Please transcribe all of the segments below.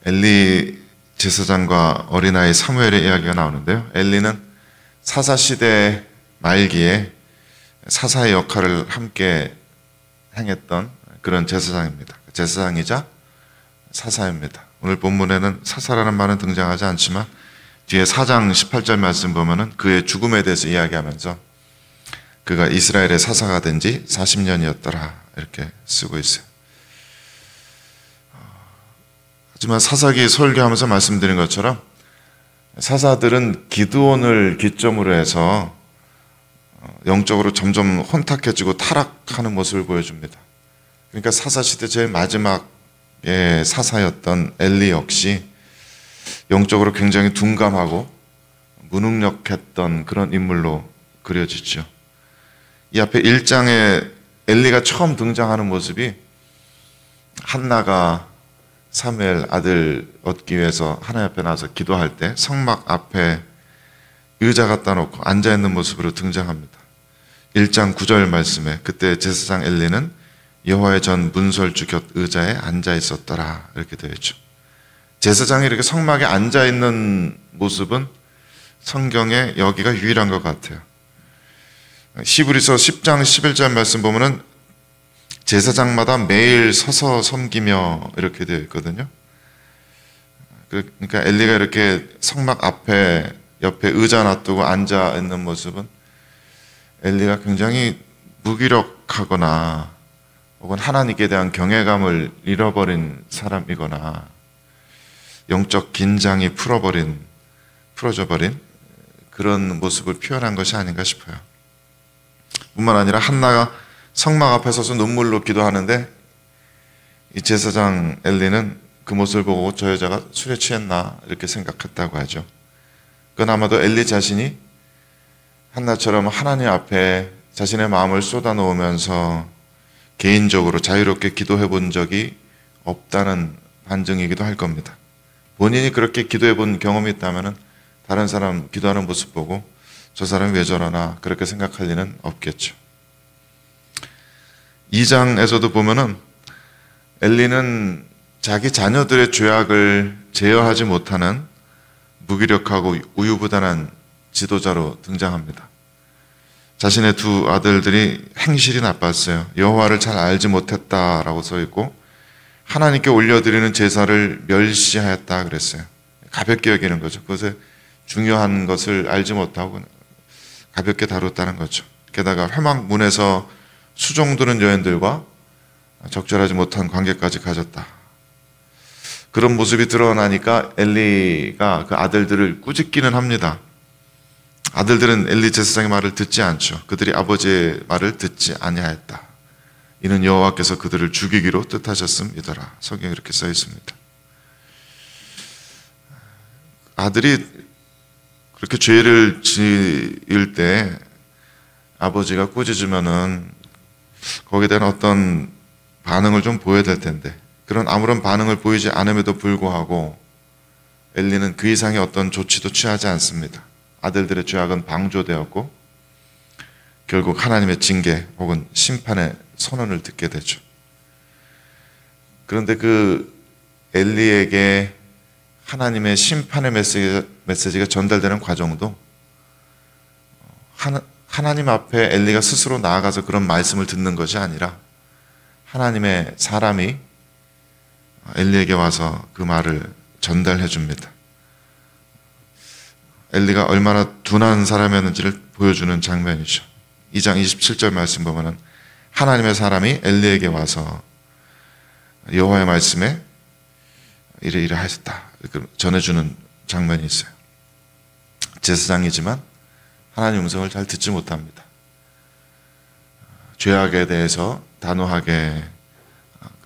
엘리 제사장과 어린아이 사무엘의 이야기가 나오는데요. 엘리는 사사시대 말기에 사사의 역할을 함께 행했던 그런 제사장입니다. 제사장이자 사사입니다. 오늘 본문에는 사사라는 말은 등장하지 않지만 뒤에 4장 18절 말씀 보면은 그의 죽음에 대해서 이야기하면서 그가 이스라엘의 사사가 된 지 40년이었더라 이렇게 쓰고 있어요. 하지만 사사기 설교하면서 말씀드린 것처럼 사사들은 기드온을 기점으로 해서 영적으로 점점 혼탁해지고 타락하는 모습을 보여줍니다. 그러니까 사사시대 제일 마지막의 사사였던 엘리 역시 영적으로 굉장히 둔감하고 무능력했던 그런 인물로 그려지죠. 이 앞에 1장에 엘리가 처음 등장하는 모습이 한나가 사무엘 아들 얻기 위해서 하나님 앞에 나와서 기도할 때 성막 앞에 의자 갖다 놓고 앉아있는 모습으로 등장합니다. 1장 9절 말씀에 그때 제사장 엘리는 여호와의 전 문설주 곁 의자에 앉아있었더라 이렇게 되어 있죠. 제사장이 이렇게 성막에 앉아있는 모습은 성경에 여기가 유일한 것 같아요. 히브리서 10장 11절 말씀 보면은 제사장마다 매일 서서 섬기며 이렇게 되어 있거든요. 그러니까 엘리가 이렇게 성막 앞에 옆에 의자 놔두고 앉아 있는 모습은 엘리가 굉장히 무기력하거나 혹은 하나님께 대한 경외감을 잃어버린 사람이거나 영적 긴장이 풀어져 버린 그런 모습을 표현한 것이 아닌가 싶어요. 뿐만 아니라 한나가 성막 앞에 서서 눈물로 기도하는데 이 제사장 엘리는 그 모습을 보고 저 여자가 술에 취했나 이렇게 생각했다고 하죠. 그건 아마도 엘리 자신이 한나처럼 하나님 앞에 자신의 마음을 쏟아놓으면서 개인적으로 자유롭게 기도해 본 적이 없다는 반증이기도 할 겁니다. 본인이 그렇게 기도해 본 경험이 있다면 다른 사람 기도하는 모습 보고 저 사람이 왜 저러나 그렇게 생각할 리는 없겠죠. 2장에서도 보면은 엘리는 자기 자녀들의 죄악을 제어하지 못하는 무기력하고 우유부단한 지도자로 등장합니다. 자신의 두 아들들이 행실이 나빴어요. 여호와를 잘 알지 못했다라고 써 있고 하나님께 올려드리는 제사를 멸시하였다 그랬어요. 가볍게 여기는 거죠. 그것에 중요한 것을 알지 못하고 가볍게 다뤘다는 거죠. 게다가 회막문에서 수종 두는 여인들과 적절하지 못한 관계까지 가졌다. 그런 모습이 드러나니까 엘리가 그 아들들을 꾸짖기는 합니다. 아들들은 엘리 제사장의 말을 듣지 않죠. 그들이 아버지의 말을 듣지 아니하였다. 이는 여호와께서 그들을 죽이기로 뜻하셨음이더라. 성경에 이렇게 써 있습니다. 아들이 그렇게 죄를 지을 때 아버지가 꾸짖으면은 거기에 대한 어떤 반응을 좀 보여야 될 텐데 그런 아무런 반응을 보이지 않음에도 불구하고 엘리는 그 이상의 어떤 조치도 취하지 않습니다. 아들들의 죄악은 방조되었고 결국 하나님의 징계 혹은 심판의 선언을 듣게 되죠. 그런데 그 엘리에게 하나님의 심판의 메시지가 전달되는 과정도 하나님 앞에 엘리가 스스로 나아가서 그런 말씀을 듣는 것이 아니라 하나님의 사람이 엘리에게 와서 그 말을 전달해 줍니다. 엘리가 얼마나 둔한 사람이었는지를 보여주는 장면이죠. 2장 27절 말씀 보면은 하나님의 사람이 엘리에게 와서 여호와의 말씀에 이래 하셨다 전해주는 장면이 있어요. 제사장이지만 하나님 음성을 잘 듣지 못합니다. 죄악에 대해서 단호하게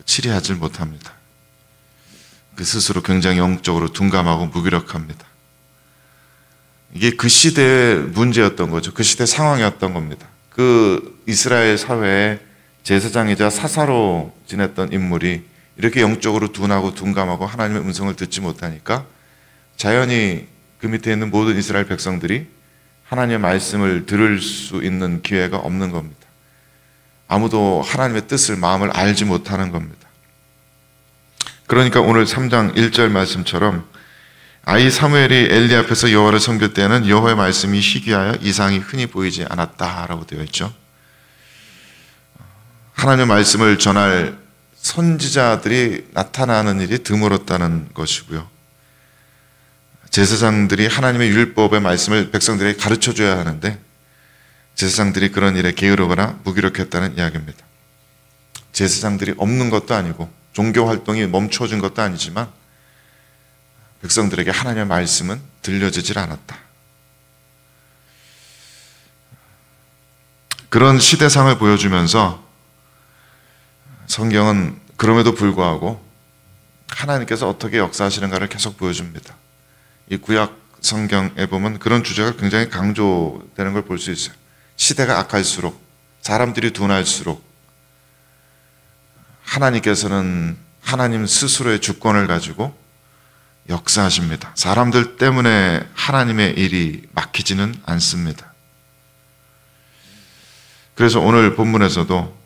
치리하지 못합니다. 그 스스로 굉장히 영적으로 둔감하고 무기력합니다. 이게 그 시대의 문제였던 거죠. 그 시대 상황이었던 겁니다. 그 이스라엘 사회에 제사장이자 사사로 지냈던 인물이 이렇게 영적으로 둔하고 둔감하고 하나님의 음성을 듣지 못하니까 자연히 그 밑에 있는 모든 이스라엘 백성들이 하나님의 말씀을 들을 수 있는 기회가 없는 겁니다. 아무도 하나님의 뜻을 마음을 알지 못하는 겁니다. 그러니까 오늘 3장 1절 말씀처럼 아이 사무엘이 엘리 앞에서 여호와를 섬길 때에는 여호와의 말씀이 희귀하여 이상이 흔히 보이지 않았다라고 되어 있죠. 하나님의 말씀을 전할 선지자들이 나타나는 일이 드물었다는 것이고요. 제사장들이 하나님의 율법의 말씀을 백성들에게 가르쳐줘야 하는데 제사장들이 그런 일에 게으르거나 무기력했다는 이야기입니다. 제사장들이 없는 것도 아니고 종교 활동이 멈춰진 것도 아니지만 백성들에게 하나님의 말씀은 들려지질 않았다. 그런 시대상을 보여주면서 성경은 그럼에도 불구하고 하나님께서 어떻게 역사하시는가를 계속 보여줍니다. 이 구약 성경에 보면 그런 주제가 굉장히 강조되는 걸 볼 수 있어요. 시대가 악할수록, 사람들이 둔할수록 하나님께서는 하나님 스스로의 주권을 가지고 역사하십니다. 사람들 때문에 하나님의 일이 막히지는 않습니다. 그래서 오늘 본문에서도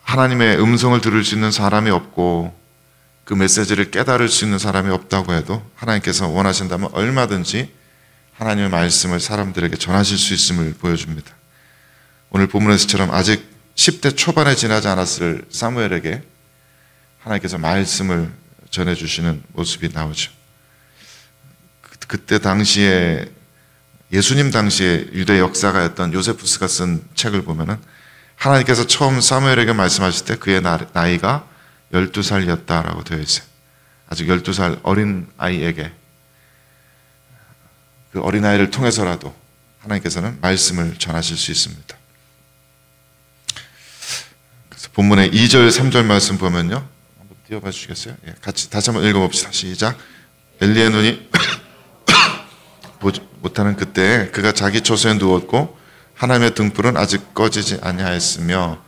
하나님의 음성을 들을 수 있는 사람이 없고 그 메시지를 깨달을 수 있는 사람이 없다고 해도 하나님께서 원하신다면 얼마든지 하나님의 말씀을 사람들에게 전하실 수 있음을 보여줍니다. 오늘 본문에서처럼 아직 10대 초반에 지나지 않았을 사무엘에게 하나님께서 말씀을 전해주시는 모습이 나오죠. 그때 당시에 예수님 당시에 유대 역사가였던 요세푸스가 쓴 책을 보면은 하나님께서 처음 사무엘에게 말씀하실 때 그의 나이가 12살이었다라고 되어 있어요. 아직 12살 어린 아이에게 그 어린아이를 통해서라도 하나님께서는 말씀을 전하실 수 있습니다. 그래서 본문의 2절, 3절 말씀 보면요. 한번 띄워봐 주시겠어요? 예, 같이 다시 한번 읽어봅시다. 시작. 엘리의 눈이 보지 못하는 그때에 그가 자기 처소에 누웠고 하나님의 등불은 아직 꺼지지 아니하였으며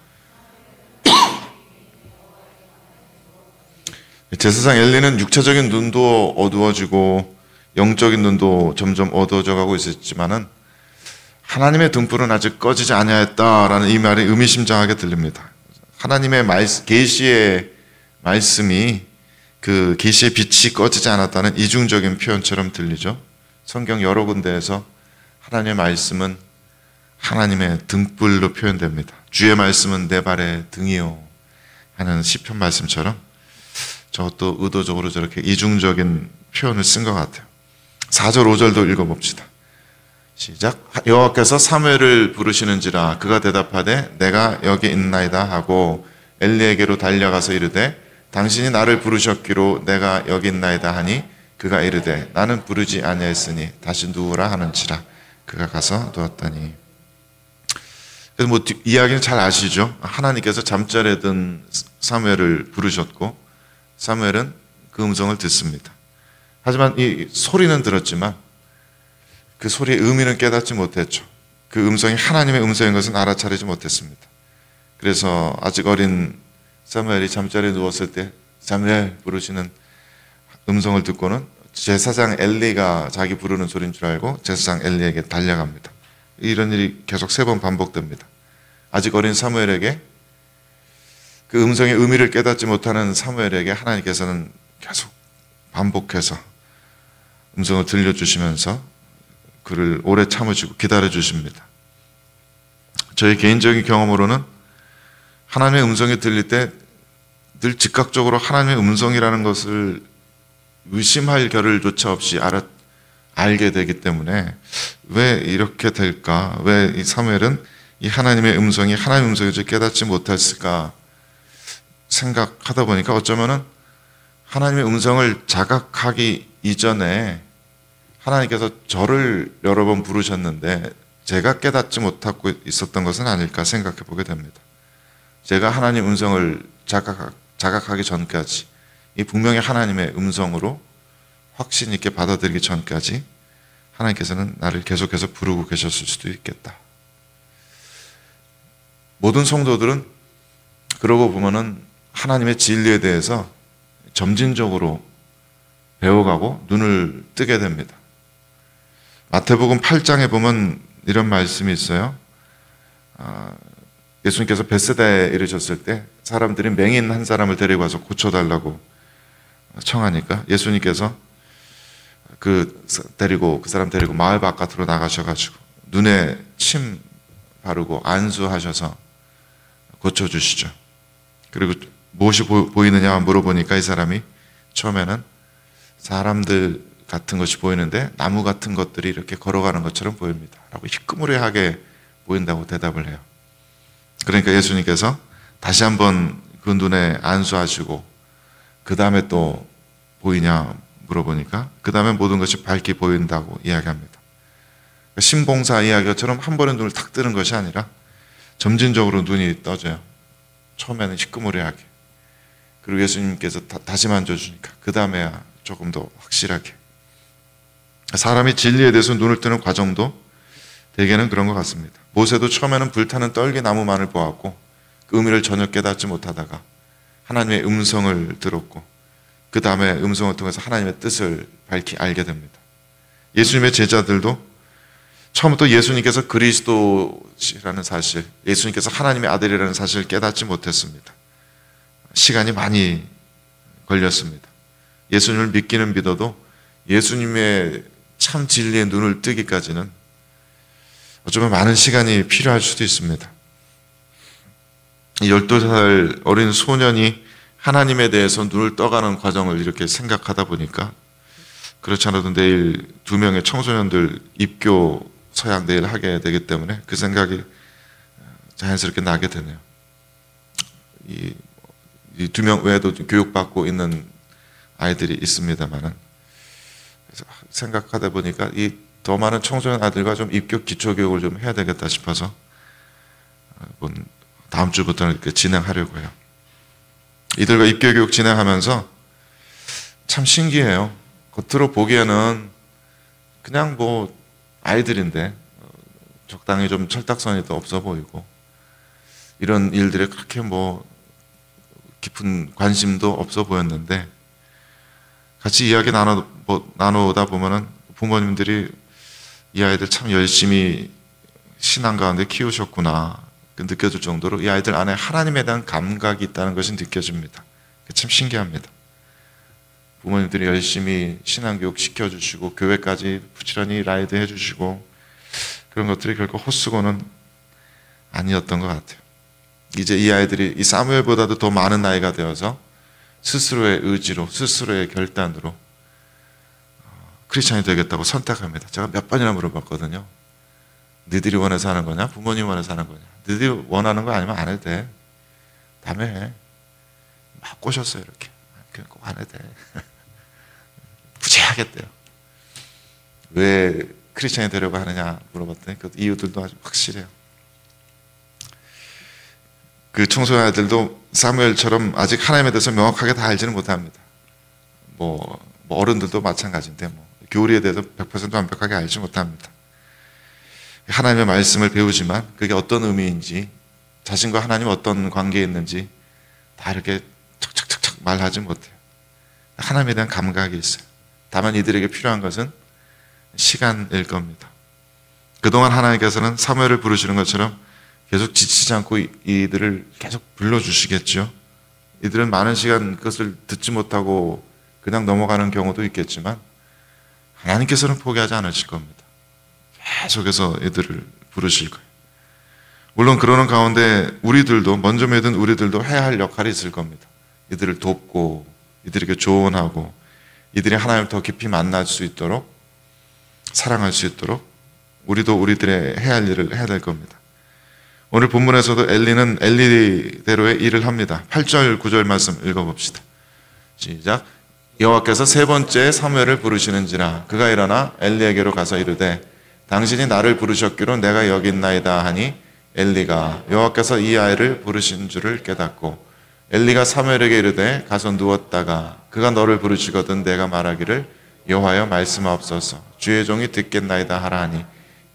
제사장 엘리는 육체적인 눈도 어두워지고 영적인 눈도 점점 어두워져 가고 있었지만은 하나님의 등불은 아직 꺼지지 아니하였다라는 이 말이 의미심장하게 들립니다. 하나님의 계시의 말씀이 그 계시의 빛이 꺼지지 않았다는 이중적인 표현처럼 들리죠. 성경 여러 군데에서 하나님의 말씀은 하나님의 등불로 표현됩니다. 주의 말씀은 내 발의 등이요 하는 시편 말씀처럼 저것도 의도적으로 저렇게 이중적인 표현을 쓴 것 같아요. 4절 5절도 읽어봅시다. 시작. 여호와께서 사무엘을 부르시는지라 그가 대답하되 내가 여기 있나이다 하고 엘리에게로 달려가서 이르되 당신이 나를 부르셨기로 내가 여기 있나이다 하니 그가 이르되 나는 부르지 아니하였으니 다시 누우라 하는지라 그가 가서 누웠더니. 그래서 뭐 이야기는 잘 아시죠? 하나님께서 잠자리에 든 사무엘을 부르셨고 사무엘은 그 음성을 듣습니다. 하지만 이 소리는 들었지만 그 소리의 의미는 깨닫지 못했죠. 그 음성이 하나님의 음성인 것은 알아차리지 못했습니다. 그래서 아직 어린 사무엘이 잠자리에 누웠을 때 사무엘 부르시는 음성을 듣고는 제사장 엘리가 자기 부르는 소리인 줄 알고 제사장 엘리에게 달려갑니다. 이런 일이 계속 3번 반복됩니다. 아직 어린 사무엘에게 그 음성의 의미를 깨닫지 못하는 사무엘에게 하나님께서는 계속 반복해서 음성을 들려주시면서 그를 오래 참으시고 기다려주십니다. 저희 개인적인 경험으로는 하나님의 음성이 들릴 때 늘 즉각적으로 하나님의 음성이라는 것을 의심할 겨를조차 없이 알게 되기 때문에 왜 이렇게 될까? 왜 이 사무엘은 이 하나님의 음성이 하나님의 음성인지 깨닫지 못했을까 생각하다 보니까 어쩌면은 하나님의 음성을 자각하기 이전에 하나님께서 저를 여러 번 부르셨는데 제가 깨닫지 못하고 있었던 것은 아닐까 생각해 보게 됩니다. 제가 하나님 음성을 자각하기 전까지 이 분명히 하나님의 음성으로 확신 있게 받아들이기 전까지 하나님께서는 나를 계속해서 부르고 계셨을 수도 있겠다. 모든 성도들은 그러고 보면은 하나님의 진리에 대해서 점진적으로 배워가고 눈을 뜨게 됩니다. 마태복음 8장에 보면 이런 말씀이 있어요. 예수님께서 베세다에 이르셨을 때 사람들이 맹인 한 사람을 데리고 와서 고쳐달라고 청하니까 예수님께서 그 사람 데리고 마을 바깥으로 나가셔가지고 눈에 침 바르고 안수하셔서 고쳐주시죠. 그리고 무엇이 보이느냐 물어보니까 이 사람이 처음에는 사람들 같은 것이 보이는데 나무 같은 것들이 이렇게 걸어가는 것처럼 보입니다 라고 희끄무레하게 보인다고 대답을 해요. 그러니까 예수님께서 다시 한번 그 눈에 안수하시고 그 다음에 또 보이냐 물어보니까 그 다음에 모든 것이 밝게 보인다고 이야기합니다. 신봉사 이야기처럼 한 번에 눈을 탁 뜨는 것이 아니라 점진적으로 눈이 떠져요. 처음에는 희끄무레하게. 그리고 예수님께서 다시 만져주니까 그 다음에야 조금 더 확실하게. 사람이 진리에 대해서 눈을 뜨는 과정도 대개는 그런 것 같습니다. 모세도 처음에는 불타는 떨기나무만을 보았고 그 의미를 전혀 깨닫지 못하다가 하나님의 음성을 들었고 그 다음에 음성을 통해서 하나님의 뜻을 밝히 알게 됩니다. 예수님의 제자들도 처음부터 예수님께서 그리스도시라는 사실, 예수님께서 하나님의 아들이라는 사실을 깨닫지 못했습니다. 시간이 많이 걸렸습니다. 예수님을 믿기는 믿어도 예수님의 참 진리의 눈을 뜨기까지는 어쩌면 많은 시간이 필요할 수도 있습니다. 12살 어린 소년이 하나님에 대해서 눈을 떠가는 과정을 이렇게 생각하다 보니까 그렇지 않아도 내일 2명의 청소년들 입교 서양 내일 하게 되기 때문에 그 생각이 자연스럽게 나게 되네요. 이 2명 외에도 교육받고 있는 아이들이 있습니다만은 생각하다 보니까 이 더 많은 청소년 아들과 좀 입교 기초 교육을 좀 해야 되겠다 싶어서 다음 주부터는 이렇게 진행하려고 해요. 이들과 입교 교육 진행하면서 참 신기해요. 겉으로 보기에는 그냥 뭐 아이들인데 적당히 좀 철딱선이 더 없어 보이고 이런 일들에 그렇게 뭐 깊은 관심도 없어 보였는데 같이 이야기 나누다 보면은 부모님들이 이 아이들 참 열심히 신앙 가운데 키우셨구나 느껴질 정도로 이 아이들 안에 하나님에 대한 감각이 있다는 것이 느껴집니다. 참 신기합니다. 부모님들이 열심히 신앙교육 시켜주시고 교회까지 부지런히 라이드 해주시고 그런 것들이 결코 헛수고는 아니었던 것 같아요. 이제 이 아이들이 이 사무엘보다도 더 많은 나이가 되어서 스스로의 의지로 스스로의 결단으로 크리스찬이 되겠다고 선택합니다. 제가 몇 번이나 물어봤거든요. 너희들이 원해서 하는 거냐? 부모님 원해서 하는 거냐? 너희들이 원하는 거 아니면 안 해도 돼. 다음에 해. 막 꼬셨어요 이렇게. 그냥 꼭 안 해도 돼. 부재하겠대요. 왜 크리스찬이 되려고 하느냐 물어봤더니 그 이유들도 아주 확실해요. 그 청소년 아이들도 사무엘처럼 아직 하나님에 대해서 명확하게 다 알지는 못합니다. 뭐 어른들도 마찬가지인데 교리에 대해서 100% 완벽하게 알지 못합니다. 하나님의 말씀을 배우지만 그게 어떤 의미인지 자신과 하나님 어떤 관계에 있는지 다 이렇게 척척척척 말하지 못해요. 하나님에 대한 감각이 있어요. 다만 이들에게 필요한 것은 시간일 겁니다. 그동안 하나님께서는 사무엘을 부르시는 것처럼 계속 지치지 않고 이들을 계속 불러주시겠죠. 이들은 많은 시간 그것을 듣지 못하고 그냥 넘어가는 경우도 있겠지만 하나님께서는 포기하지 않으실 겁니다. 계속해서 이들을 부르실 거예요. 물론 그러는 가운데 우리들도 먼저 믿은 우리들도 해야 할 역할이 있을 겁니다. 이들을 돕고 이들에게 조언하고 이들이 하나님을 더 깊이 만날 수 있도록 사랑할 수 있도록 우리도 우리들의 해야 할 일을 해야 될 겁니다. 오늘 본문에서도 엘리는 엘리대로의 일을 합니다. 8절 9절 말씀 읽어봅시다. 시작. 여호와께서 세 번째 사무엘을 부르시는지라 그가 일어나 엘리에게로 가서 이르되 당신이 나를 부르셨기로 내가 여기 있나이다 하니 엘리가 여호와께서 이 아이를 부르신 줄을 깨닫고 엘리가 사무엘에게 이르되 가서 누웠다가 그가 너를 부르시거든 내가 말하기를 여호와여 말씀하옵소서 주의 종이 듣겠나이다 하라 하니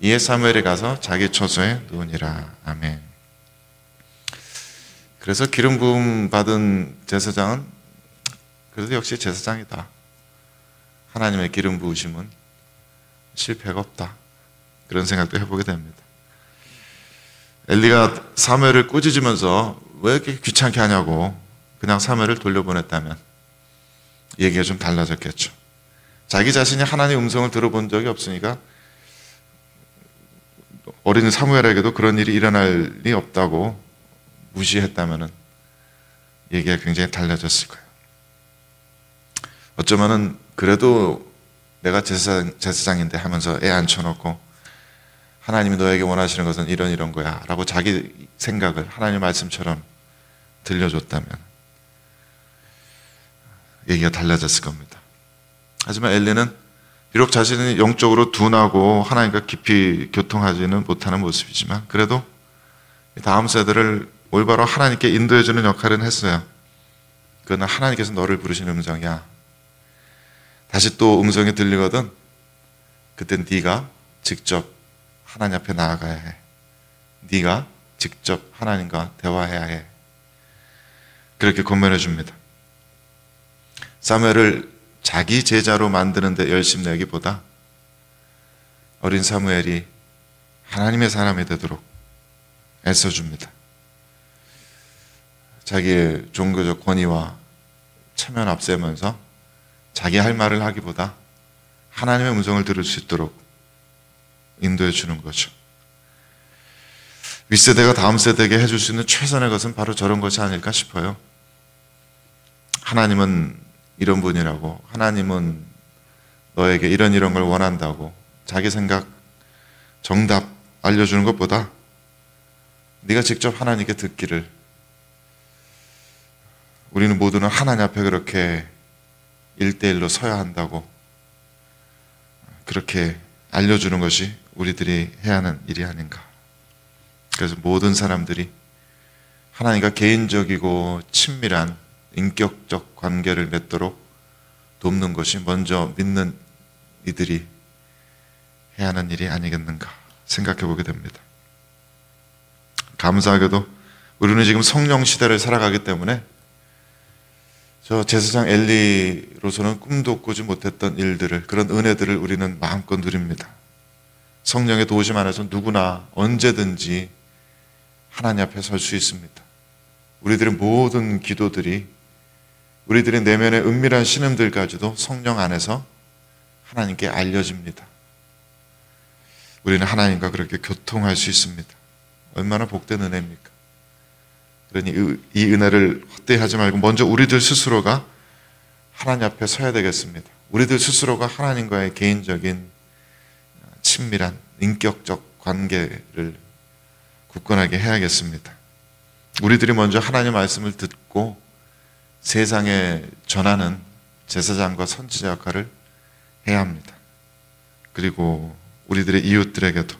이에 사무엘이 가서 자기 처소에 누우니라. 아멘. 그래서 기름 부음 받은 제사장은 그래도 역시 제사장이다. 하나님의 기름 부으심은 실패가 없다. 그런 생각도 해보게 됩니다. 엘리가 사무엘을 꾸짖으면서 왜 이렇게 귀찮게 하냐고 그냥 사무엘을 돌려보냈다면 얘기가 좀 달라졌겠죠. 자기 자신이 하나님의 음성을 들어본 적이 없으니까 어린 사무엘에게도 그런 일이 일어날 리 없다고 무시했다면 얘기가 굉장히 달라졌을 거예요. 어쩌면은 그래도 내가 제사장인데 하면서 애 앉혀놓고 하나님이 너에게 원하시는 것은 이런 거야 라고 자기 생각을 하나님의 말씀처럼 들려줬다면 얘기가 달라졌을 겁니다. 하지만 엘리는 비록 자신이 영적으로 둔하고 하나님과 깊이 교통하지는 못하는 모습이지만 그래도 다음 세대를 올바로 하나님께 인도해주는 역할은 했어요. 그건 하나님께서 너를 부르시는 음성이야. 다시 또 음성이 들리거든 그땐 네가 직접 하나님 앞에 나아가야 해. 네가 직접 하나님과 대화해야 해. 그렇게 권면해 줍니다. 사무엘을 자기 제자로 만드는 데 열심 내기보다 어린 사무엘이 하나님의 사람이 되도록 애써줍니다. 자기의 종교적 권위와 체면 앞세면서 자기 할 말을 하기보다 하나님의 음성을 들을 수 있도록 인도해 주는 거죠. 윗세대가 다음 세대에게 해줄 수 있는 최선의 것은 바로 저런 것이 아닐까 싶어요. 하나님은 이런 분이라고, 하나님은 너에게 이런 걸 원한다고 자기 생각, 정답 알려주는 것보다 네가 직접 하나님께 듣기를, 우리는 모두는 하나님 앞에 그렇게 1대1로 서야 한다고 그렇게 알려주는 것이 우리들이 해야 하는 일이 아닌가. 그래서 모든 사람들이 하나님과 개인적이고 친밀한 인격적 관계를 맺도록 돕는 것이 먼저 믿는 이들이 해야 하는 일이 아니겠는가 생각해 보게 됩니다. 감사하게도 우리는 지금 성령 시대를 살아가기 때문에 저 제사장 엘리로서는 꿈도 꾸지 못했던 일들을, 그런 은혜들을 우리는 마음껏 누립니다. 성령의 도우심 안에서 누구나 언제든지 하나님 앞에 설 수 있습니다. 우리들의 모든 기도들이, 우리들의 내면의 은밀한 신음들까지도 성령 안에서 하나님께 알려집니다. 우리는 하나님과 그렇게 교통할 수 있습니다. 얼마나 복된 은혜입니까? 그러니 이 은혜를 헛되이 하지 말고 먼저 우리들 스스로가 하나님 앞에 서야 되겠습니다. 우리들 스스로가 하나님과의 개인적인 친밀한 인격적 관계를 굳건하게 해야겠습니다. 우리들이 먼저 하나님의 말씀을 듣고 세상에 전하는 제사장과 선지자 역할을 해야 합니다. 그리고 우리들의 이웃들에게도,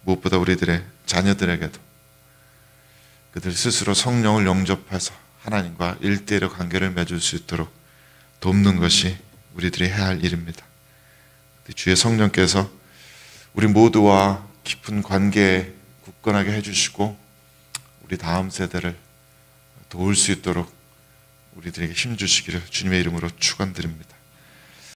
무엇보다 우리들의 자녀들에게도 그들 스스로 성령을 영접해서 하나님과 1대1의 관계를 맺을 수 있도록 돕는 것이 우리들이 해야 할 일입니다. 주의 성령께서 우리 모두와 깊은 관계에 굳건하게 해주시고 우리 다음 세대를 도울 수 있도록 우리들에게 힘주시기를 주님의 이름으로 축원드립니다.